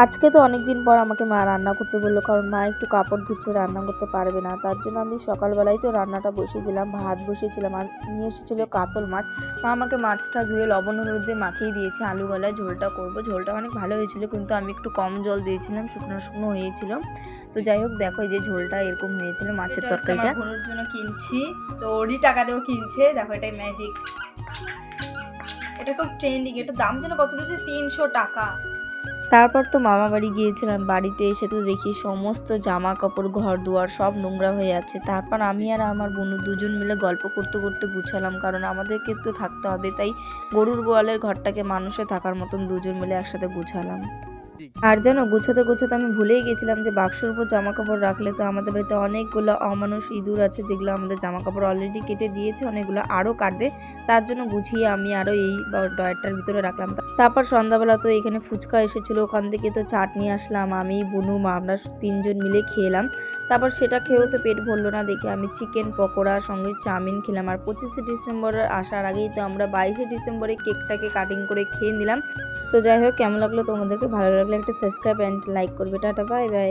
আজকে তো অনেকদিন পর আমাকে মা রান্না করতে বললো, কারণ মা একটু কাপড় ধুচ্ছে, রান্না করতে পারবে না। তার জন্য আমি সকালবেলায় তো রান্নাটা বসিয়ে দিলাম, ভাত বসিয়েছিলাম আর নিয়ে এসেছিলো কাতল মাছ। মা আমাকে মাছটা ধুয়ে লবণ হলুদ দিয়ে মাখিয়ে দিয়েছে, আলুওয়ালায় ঝোলটা করব। ঝোলটা অনেক ভালো হয়েছিল, কিন্তু আমি একটু কম জল দিয়েছিলাম, শুকনো শুকনো হয়েছিল। তো যাই হোক, দেখো এই যে ঝোলটা এরকম হয়েছিল মাছের তরকারিটা। ঘোরার জন্য কিনছি, তো ওরই টাকা দেবো কিনছে। দেখো এটাই ম্যাজিক, এটা খুব ট্রেন্ডিং। এটা দাম যেন কত বেশি, 300 টাকা। তারপর তো মামা বাড়ি গিয়েছিলাম, বাড়িতে এসে তো দেখি সমস্ত জামা কাপড় ঘর দুয়ার সব নোংরা হয়ে আছে। তারপর আমি আর আমার বোনু দুজন মিলে গল্প করতে করতে গুছালাম, কারণ আমাদেরকে তো থাকতে হবে, তাই গরুর গোয়ালের ঘরটাকে মানুষে থাকার মতন দুজন মিলে একসাথে গুছালাম। আর জানো, গুছাতে গুছাতে আমি ভুলেই গেছিলাম যে বাক্সর উপর জামা কাপড় রাখলে তো আমাদের বাড়িতে অনেকগুলো অমানুষ ইঁদুর আছে, যেগুলো আমাদের জামা কাপড় অলরেডি কেটে দিয়েছে, অনেকগুলো আরও কাটবে। তার জন্য গুছিয়ে আমি আরও এই ডয়ারটার ভিতরে রাখলাম। তারপর সন্ধ্যাবেলা তো এখানে ফুচকা এসেছিলো, ওখান থেকে তো চাট নিয়ে আসলাম। আমি বুনু মা আমরা তিনজন মিলে খেলাম। তারপর সেটা খেয়েও তো পেট ভরলো না দেখে আমি চিকেন পকোড়া সঙ্গে চাউমিন খেলাম। আর 25শে ডিসেম্বরের আসার আগেই তো আমরা 22শে ডিসেম্বরে কেকটাকে কাটিং করে খেয়ে নিলাম। তো যাই হোক, কেমন লাগলো তোমাদেরকে? ভালো লাগলে একটা সাবস্ক্রাইব অ্যান্ড লাইক করবে। Tata, bye bye.